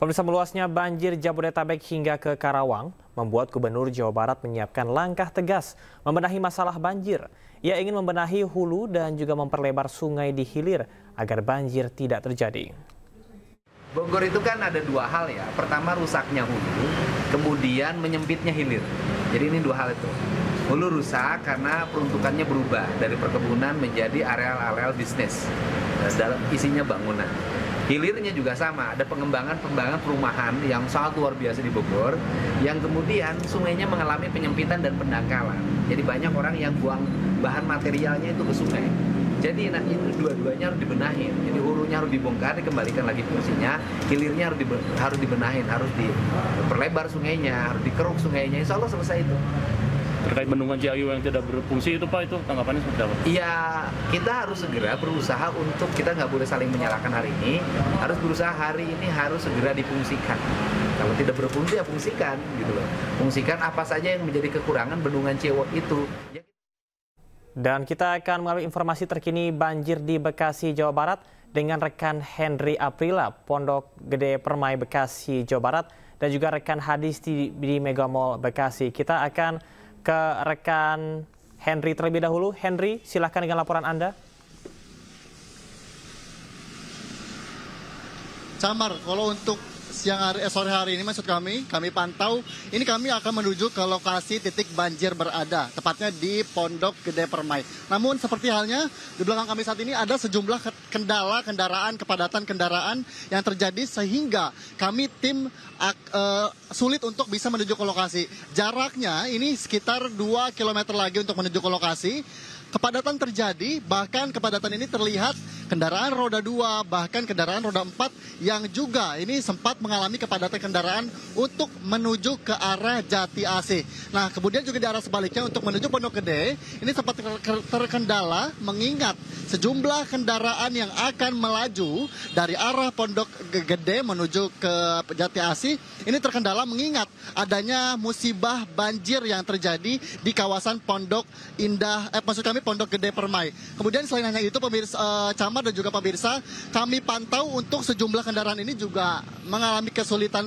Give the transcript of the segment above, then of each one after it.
Pemirsa, meluasnya banjir Jabodetabek hingga ke Karawang membuat Gubernur Jawa Barat menyiapkan langkah tegas membenahi masalah banjir. Ia ingin membenahi hulu dan juga memperlebar sungai di hilir agar banjir tidak terjadi. Bogor itu kan ada dua hal ya. Pertama rusaknya hulu, kemudian menyempitnya hilir. Jadi ini dua hal itu. Hulu rusak karena peruntukannya berubah dari perkebunan menjadi areal-areal bisnis. Dalam isinya bangunan. Hilirnya juga sama, ada pengembangan perumahan yang sangat luar biasa di Bogor, yang kemudian sungainya mengalami penyempitan dan pendangkalan. Jadi banyak orang yang buang bahan materialnya itu ke sungai. Jadi itu dua-duanya harus dibenahin. Jadi hulunya harus dibongkar, dikembalikan lagi fungsinya. Hilirnya harus dibenahin, harus diperlebar sungainya, harus dikeruk sungainya. Insya Allah selesai itu. Terkait bendungan Ciayu yang tidak berfungsi itu Pak, itu tanggapannya seperti apa? Iya, kita harus segera berusaha untuk, kita nggak boleh saling menyalahkan hari ini, harus berusaha hari ini harus segera difungsikan. Kalau tidak berfungsi ya fungsikan gitu loh. Fungsikan apa saja yang menjadi kekurangan bendungan Ciayu itu. Dan kita akan mengalami informasi terkini banjir di Bekasi, Jawa Barat dengan rekan Henry Aprila, Pondok Gede Permai, Bekasi, Jawa Barat, dan juga rekan Hadis di Mega Mall Bekasi. Kita akan ke rekan Henry terlebih dahulu. Henry, silahkan dengan laporan Anda. Camar, kalau untuk sore hari ini maksud kami pantau, ini kami akan menuju ke lokasi titik banjir berada, tepatnya di Pondok Gede Permai. Namun seperti halnya di belakang kami saat ini ada sejumlah kepadatan kendaraan yang terjadi sehingga kami tim sulit untuk bisa menuju ke lokasi. Jaraknya ini sekitar 2 km lagi untuk menuju ke lokasi. Kepadatan terjadi, bahkan kepadatan ini terlihat kendaraan roda 2, bahkan kendaraan roda 4 yang juga ini sempat mengalami kepadatan kendaraan untuk menuju ke arah Jati Asih. Nah, kemudian juga di arah sebaliknya untuk menuju Pondok Gede, ini sempat terkendala mengingat sejumlah kendaraan yang akan melaju dari arah Pondok Gede menuju ke Jati Asih, ini terkendala mengingat adanya musibah banjir yang terjadi di kawasan Pondok Gede Permai. Kemudian selain hanya itu, pemirsa Camar dan juga pemirsa, kami pantau untuk sejumlah kendaraan ini juga mengalami kesulitan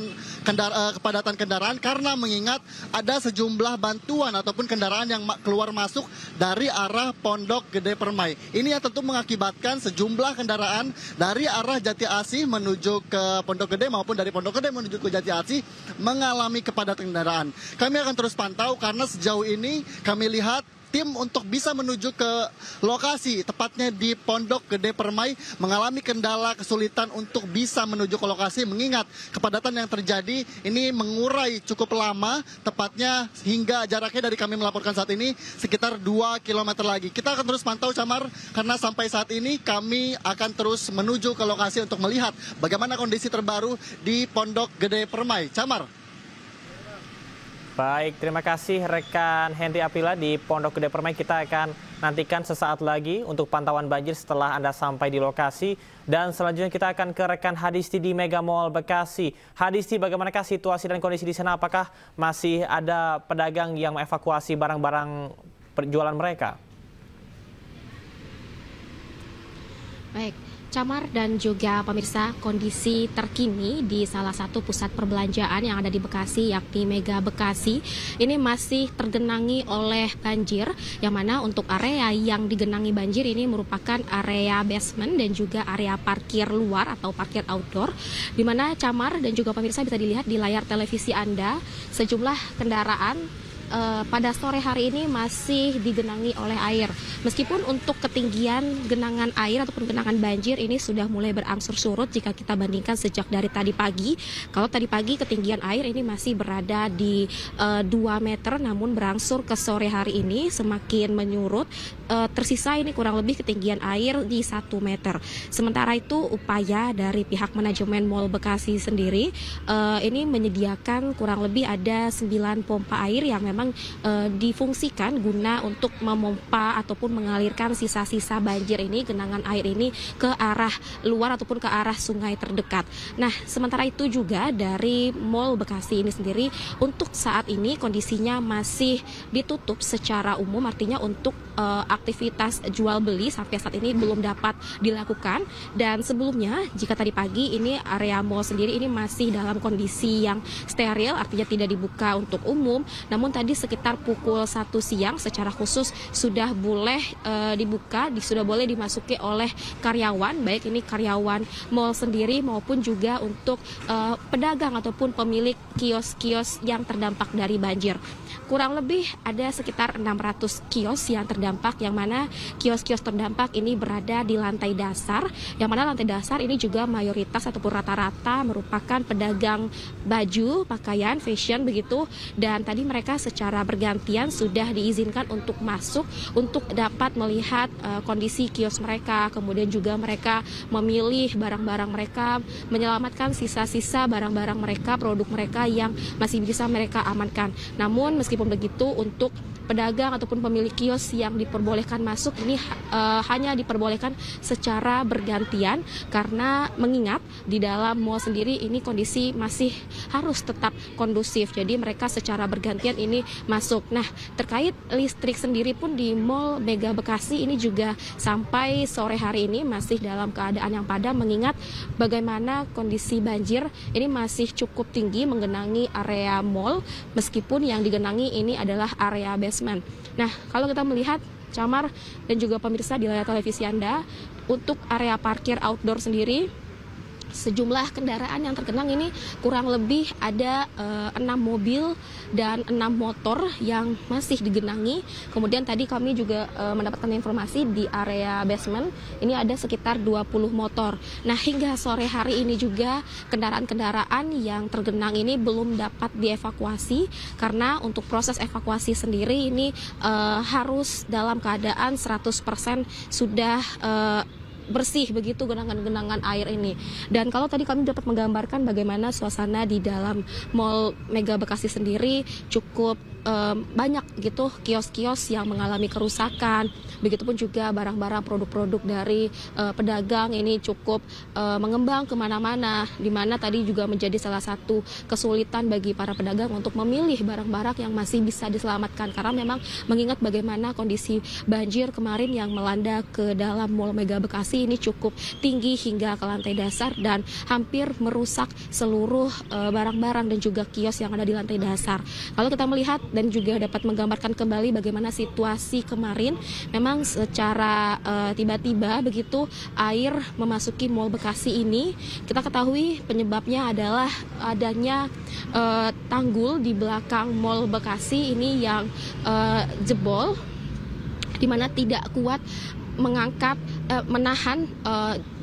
kepadatan kendaraan karena mengingat ada sejumlah bantuan ataupun kendaraan yang keluar masuk dari arah Pondok Gede Permai. Ini yang tentu mengakibatkan sejumlah kendaraan dari arah Jati Asih menuju ke Pondok Gede maupun dari Pondok Gede menuju ke Jati Asih mengalami kepadatan kendaraan. Kami akan terus pantau karena sejauh ini kami lihat tim untuk bisa menuju ke lokasi, tepatnya di Pondok Gede Permai, mengalami kendala kesulitan untuk bisa menuju ke lokasi, mengingat kepadatan yang terjadi ini mengurai cukup lama, tepatnya hingga jaraknya dari kami melaporkan saat ini sekitar 2 km lagi. Kita akan terus pantau, Camar, karena sampai saat ini kami akan terus menuju ke lokasi untuk melihat bagaimana kondisi terbaru di Pondok Gede Permai. Camar. Baik, terima kasih rekan Henry Aprila di Pondok Gede Permai. Kita akan nantikan sesaat lagi untuk pantauan banjir setelah Anda sampai di lokasi. Dan selanjutnya kita akan ke rekan Hadisti di Mega Mall Bekasi. Hadisti, bagaimanakah situasi dan kondisi di sana? Apakah masih ada pedagang yang mengevakuasi barang-barang penjualan mereka? Baik, Camar dan juga pemirsa, kondisi terkini di salah satu pusat perbelanjaan yang ada di Bekasi, yakni Mega Bekasi, ini masih tergenangi oleh banjir, yang mana untuk area yang digenangi banjir ini merupakan area basement dan juga area parkir luar atau parkir outdoor, di mana Camar dan juga pemirsa bisa dilihat di layar televisi Anda, sejumlah kendaraan pada sore hari ini masih digenangi oleh air. Meskipun untuk ketinggian genangan air ataupun genangan banjir ini sudah mulai berangsur surut jika kita bandingkan sejak dari tadi pagi. Kalau tadi pagi ketinggian air ini masih berada di 2 meter, namun berangsur ke sore hari ini semakin menyurut. Tersisa ini kurang lebih ketinggian air di 1 meter. Sementara itu upaya dari pihak manajemen Mall Bekasi sendiri ini menyediakan kurang lebih ada 9 pompa air yang memang memang difungsikan guna untuk memompa ataupun mengalirkan sisa-sisa banjir ini, genangan air ini ke arah luar ataupun ke arah sungai terdekat. Nah, sementara itu juga dari Mall Bekasi ini sendiri untuk saat ini kondisinya masih ditutup secara umum, artinya untuk aktivitas jual beli sampai saat ini belum dapat dilakukan. Dan sebelumnya jika tadi pagi ini area mall sendiri ini masih dalam kondisi yang steril, artinya tidak dibuka untuk umum. Namun tadi sekitar pukul 1 siang secara khusus sudah boleh dibuka, sudah boleh dimasuki oleh karyawan, baik ini karyawan mall sendiri maupun juga untuk pedagang ataupun pemilik kios-kios yang terdampak dari banjir. Kurang lebih ada sekitar 600 kios yang terdampak, yang mana kios-kios terdampak ini berada di lantai dasar, yang mana lantai dasar ini juga mayoritas ataupun rata-rata merupakan pedagang baju, pakaian, fashion begitu, dan tadi mereka secara bergantian sudah diizinkan untuk masuk untuk dapat melihat kondisi kios mereka, kemudian juga mereka memilih barang-barang mereka, menyelamatkan sisa-sisa barang-barang mereka, produk mereka yang masih bisa mereka amankan. Namun meskipun begitu, untuk pedagang ataupun pemilik kios yang diperbolehkan masuk ini hanya diperbolehkan secara bergantian, karena mengingat di dalam mall sendiri ini kondisi masih harus tetap kondusif, jadi mereka secara bergantian ini masuk. Nah, terkait listrik sendiri pun di Mall Mega Bekasi ini juga sampai sore hari ini masih dalam keadaan yang padam, mengingat bagaimana kondisi banjir ini masih cukup tinggi menggenangi area mall, meskipun yang digenangi ini adalah area basement. Nah, kalau kita melihat Camar dan juga pemirsa di layar televisi Anda, untuk area parkir outdoor sendiri, sejumlah kendaraan yang tergenang ini kurang lebih ada 6 mobil dan 6 motor yang masih digenangi. Kemudian tadi kami juga mendapatkan informasi di area basement ini ada sekitar 20 motor. Nah, hingga sore hari ini juga kendaraan-kendaraan yang tergenang ini belum dapat dievakuasi, karena untuk proses evakuasi sendiri ini harus dalam keadaan 100% sudah bersih begitu genangan-genangan air ini. Dan kalau tadi kami dapat menggambarkan bagaimana suasana di dalam Mall Mega Bekasi sendiri, cukup banyak gitu kios-kios yang mengalami kerusakan. Begitupun juga barang-barang produk-produk dari pedagang ini cukup mengembang kemana-mana, di mana tadi juga menjadi salah satu kesulitan bagi para pedagang untuk memilih barang-barang yang masih bisa diselamatkan, karena memang mengingat bagaimana kondisi banjir kemarin yang melanda ke dalam Mall Mega Bekasi ini cukup tinggi hingga ke lantai dasar dan hampir merusak seluruh barang-barang dan juga kios yang ada di lantai dasar. Kalau kita melihat dan juga dapat menggambarkan kembali bagaimana situasi kemarin, memang secara tiba-tiba begitu air memasuki Mall Bekasi ini. Kita ketahui penyebabnya adalah adanya tanggul di belakang Mall Bekasi ini yang jebol, di mana tidak kuat mengangkat, menahan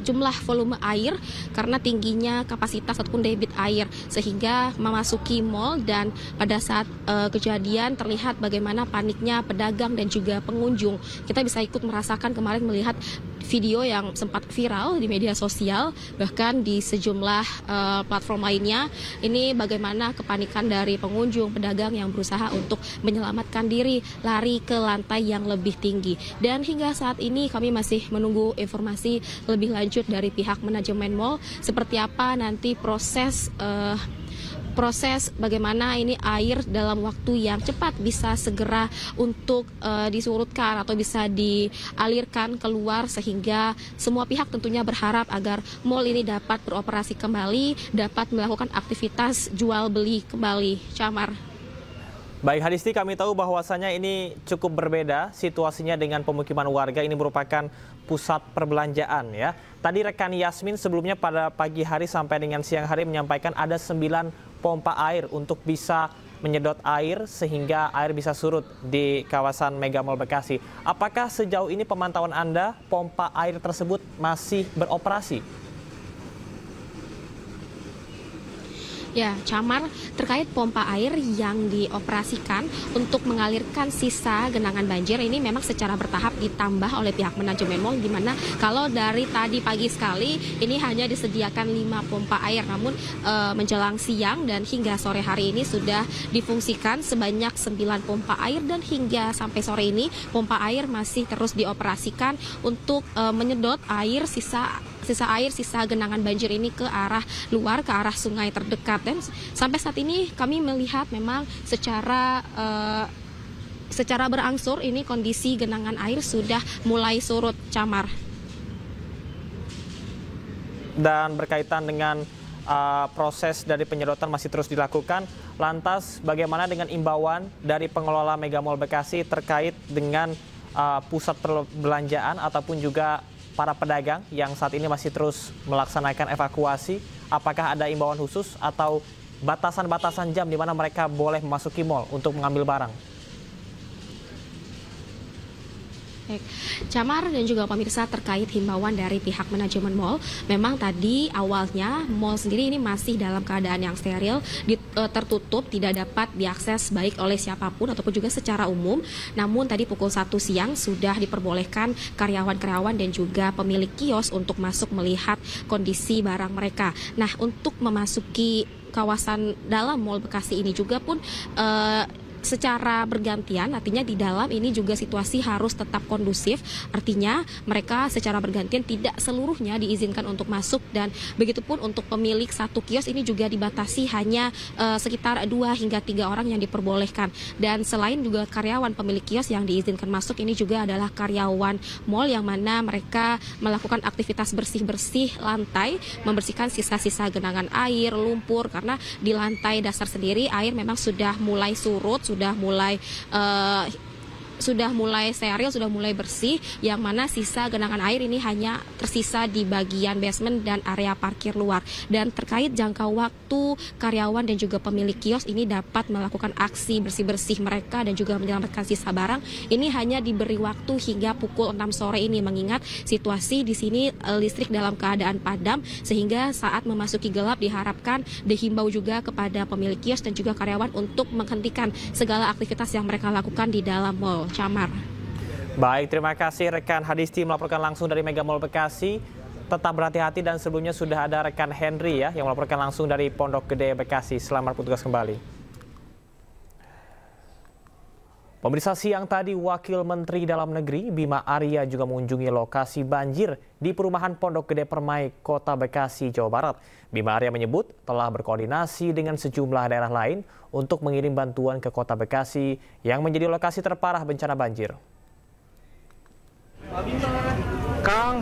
jumlah volume air karena tingginya kapasitas ataupun debit air, sehingga memasuki mall. Dan pada saat kejadian terlihat bagaimana paniknya pedagang dan juga pengunjung. Kita bisa ikut merasakan kemarin melihat video yang sempat viral di media sosial, bahkan di sejumlah platform lainnya. Ini bagaimana kepanikan dari pengunjung, pedagang yang berusaha untuk menyelamatkan diri, lari ke lantai yang lebih tinggi. Dan hingga saat ini kami masih menunggu informasi lebih lanjut dari pihak manajemen mall, seperti apa nanti proses bagaimana ini air dalam waktu yang cepat bisa segera untuk disurutkan atau bisa dialirkan keluar, sehingga semua pihak tentunya berharap agar mall ini dapat beroperasi kembali, dapat melakukan aktivitas jual beli kembali. Camar. Baik Hadisti, kami tahu bahwasanya ini cukup berbeda situasinya dengan pemukiman warga. Ini merupakan pusat perbelanjaan ya. Tadi rekan Yasmin sebelumnya pada pagi hari sampai dengan siang hari menyampaikan ada 9 pompa air untuk bisa menyedot air sehingga air bisa surut di kawasan Mega Mall Bekasi. Apakah sejauh ini pemantauan Anda pompa air tersebut masih beroperasi? Ya, Camar, terkait pompa air yang dioperasikan untuk mengalirkan sisa genangan banjir ini memang secara bertahap ditambah oleh pihak manajemen mal, di mana kalau dari tadi pagi sekali ini hanya disediakan 5 pompa air, namun menjelang siang dan hingga sore hari ini sudah difungsikan sebanyak 9 pompa air, dan hingga sampai sore ini pompa air masih terus dioperasikan untuk menyedot air sisa genangan banjir ini ke arah luar, ke arah sungai terdekat. Dan sampai saat ini kami melihat memang secara berangsur ini kondisi genangan air sudah mulai surut, Camar. Dan berkaitan dengan proses dari penyedotan masih terus dilakukan. Lantas bagaimana dengan imbauan dari pengelola Mega Mall Bekasi terkait dengan pusat perbelanjaan ataupun juga para pedagang yang saat ini masih terus melaksanakan evakuasi? Apakah ada imbauan khusus atau batasan-batasan jam di mana mereka boleh memasuki mal untuk mengambil barang? Camar dan juga pemirsa, terkait himbauan dari pihak manajemen mal, memang tadi awalnya mal sendiri ini masih dalam keadaan yang steril, tertutup, tidak dapat diakses baik oleh siapapun ataupun juga secara umum. Namun tadi pukul 1 siang sudah diperbolehkan karyawan-karyawan dan juga pemilik kios untuk masuk melihat kondisi barang mereka. Nah, untuk memasuki kawasan dalam Mall Bekasi ini juga pun secara bergantian, artinya di dalam ini juga situasi harus tetap kondusif, artinya mereka secara bergantian tidak seluruhnya diizinkan untuk masuk, dan begitupun untuk pemilik satu kios ini juga dibatasi hanya sekitar 2 hingga 3 orang yang diperbolehkan. Dan selain juga karyawan pemilik kios yang diizinkan masuk, ini juga adalah karyawan mal yang mana mereka melakukan aktivitas bersih-bersih lantai, membersihkan sisa-sisa genangan air, lumpur, karena di lantai dasar sendiri air memang sudah mulai surut, sudah mulai steril, sudah mulai bersih, yang mana sisa genangan air ini hanya tersisa di bagian basement dan area parkir luar. Dan terkait jangka waktu karyawan dan juga pemilik kios ini dapat melakukan aksi bersih-bersih mereka dan juga menyelamatkan sisa barang, ini hanya diberi waktu hingga pukul 6 sore ini, mengingat situasi di sini listrik dalam keadaan padam, sehingga saat memasuki gelap diharapkan dihimbau juga kepada pemilik kios dan juga karyawan untuk menghentikan segala aktivitas yang mereka lakukan di dalam mall. Camar. Baik, terima kasih rekan Hadisti melaporkan langsung dari Mega Mall Bekasi. Tetap berhati-hati, dan sebelumnya sudah ada rekan Henry ya yang melaporkan langsung dari Pondok Gede Bekasi. Selamat bertugas kembali. Pemirsa, siang tadi Wakil Menteri Dalam Negeri Bima Arya juga mengunjungi lokasi banjir di perumahan Pondok Gede Permai, Kota Bekasi, Jawa Barat. Bima Arya menyebut telah berkoordinasi dengan sejumlah daerah lain untuk mengirim bantuan ke Kota Bekasi yang menjadi lokasi terparah bencana banjir. Kang,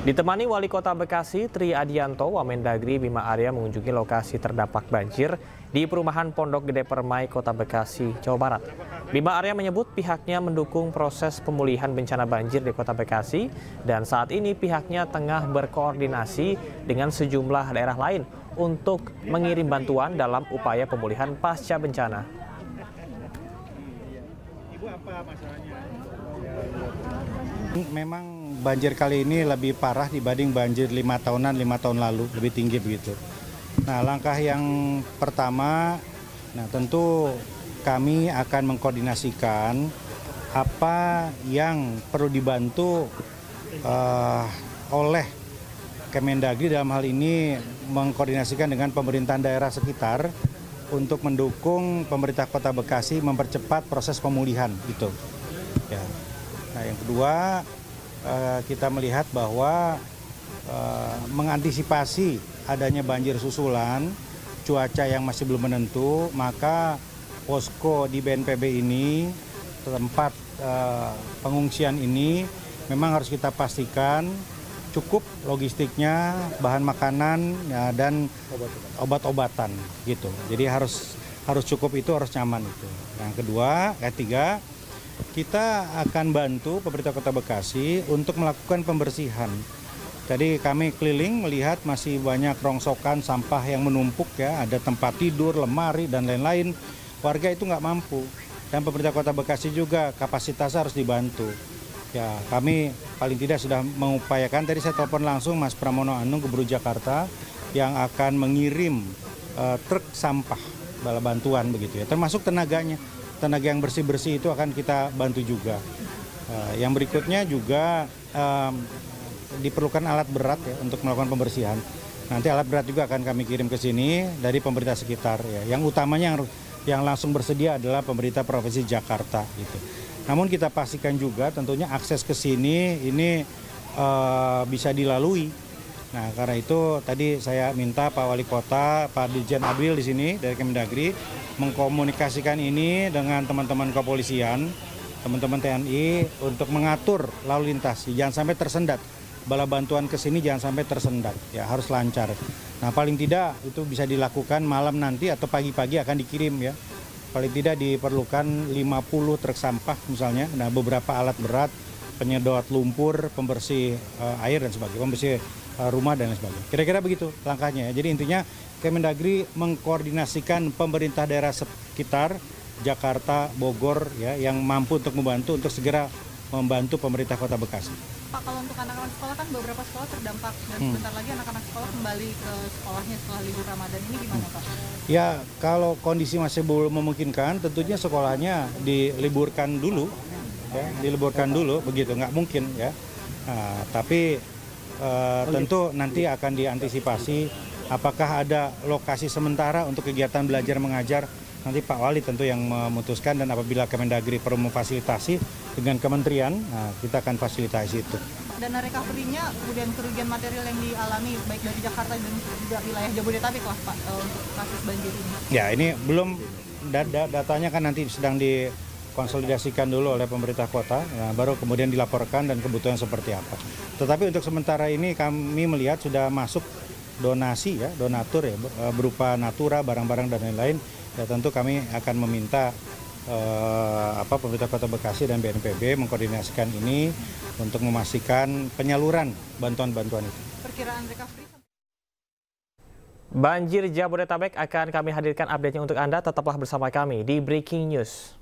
Ditemani Wali Kota Bekasi Tri Adianto, Wamendagri Bima Arya mengunjungi lokasi terdampak banjir di perumahan Pondok Gede Permai, Kota Bekasi, Jawa Barat. Bima Arya menyebut pihaknya mendukung proses pemulihan bencana banjir di Kota Bekasi, dan saat ini pihaknya tengah berkoordinasi dengan sejumlah daerah lain untuk mengirim bantuan dalam upaya pemulihan pasca bencana. Ibu, apa masalahnya? Memang banjir kali ini lebih parah dibanding banjir 5 tahun lalu, lebih tinggi begitu. Nah, langkah yang pertama, tentu kami akan mengkoordinasikan apa yang perlu dibantu oleh Kemendagri, dalam hal ini mengkoordinasikan dengan pemerintahan daerah sekitar untuk mendukung pemerintah Kota Bekasi mempercepat proses pemulihan itu. Ya. Nah, yang kedua, kita melihat bahwa mengantisipasi adanya banjir susulan, cuaca yang masih belum menentu, maka posko di BNPB ini, tempat pengungsian ini memang harus kita pastikan cukup logistiknya, bahan makanan ya, dan obat-obatan gitu. Jadi harus cukup, itu harus nyaman itu. Yang kedua, ketiga, kita akan bantu pemerintah Kota Bekasi untuk melakukan pembersihan. Jadi kami keliling melihat masih banyak rongsokan sampah yang menumpuk ya, ada tempat tidur, lemari dan lain-lain. Warga itu nggak mampu, dan pemerintah Kota Bekasi juga kapasitasnya harus dibantu. Ya, kami paling tidak sudah mengupayakan, tadi saya telepon langsung Mas Pramono Anung, Gubernur Jakarta, yang akan mengirim truk sampah bala bantuan begitu ya, termasuk tenaganya. Tenaga yang bersih-bersih itu akan kita bantu juga. Yang berikutnya juga diperlukan alat berat ya untuk melakukan pembersihan. Nanti alat berat juga akan kami kirim ke sini dari pemerintah sekitar ya. Yang utamanya yang langsung bersedia adalah pemerintah Provinsi Jakarta gitu. Namun kita pastikan juga tentunya akses ke sini ini bisa dilalui. Nah, karena itu tadi saya minta Pak Wali Kota, Pak Dirjen Adwil di sini dari Kemendagri mengkomunikasikan ini dengan teman-teman kepolisian, teman-teman TNI untuk mengatur lalu lintas, jangan sampai tersendat. Bala bantuan ke sini jangan sampai tersendat, ya harus lancar. Nah, paling tidak itu bisa dilakukan malam nanti atau pagi-pagi akan dikirim ya. Paling tidak diperlukan 50 truk sampah misalnya, nah beberapa alat berat, penyedot lumpur, pembersih air dan sebagainya, pembersih rumah dan lain sebagainya. Kira-kira begitu langkahnya ya. Jadi intinya Kemendagri mengkoordinasikan pemerintah daerah sekitar Jakarta, Bogor ya yang mampu untuk membantu untuk segera membantu pemerintah Kota Bekasi. Pak, kalau untuk anak-anak sekolah kan beberapa sekolah terdampak dan sebentar lagi anak-anak sekolah kembali ke sekolahnya setelah libur Ramadan, ini gimana Pak? Ya, kalau kondisi masih belum memungkinkan, tentunya sekolahnya diliburkan dulu, ya, diliburkan dulu, begitu nggak mungkin ya. Nah, tapi tentu nanti akan diantisipasi apakah ada lokasi sementara untuk kegiatan belajar mengajar. Nanti Pak Wali tentu yang memutuskan, dan apabila Kemendagri perlu memfasilitasi dengan kementerian, nah kita akan fasilitasi itu. Dana recovery-nya, kemudian kerugian material yang dialami baik dari Jakarta dan juga wilayah Jabodetabek lah Pak untuk kasus banjir ini. Ya, ini belum datanya kan nanti sedang dikonsolidasikan dulu oleh pemerintah kota, nah, baru kemudian dilaporkan dan kebutuhan seperti apa. Tetapi untuk sementara ini kami melihat sudah masuk donasi ya, donatur ya, berupa natura, barang-barang dan lain-lain. Ya tentu kami akan meminta pemerintah Kota Bekasi dan BNPB mengkoordinasikan ini untuk memastikan penyaluran bantuan-bantuan itu. Perkiraan recovery. Banjir Jabodetabek akan kami hadirkan update-nya untuk Anda. Tetaplah bersama kami di Breaking News.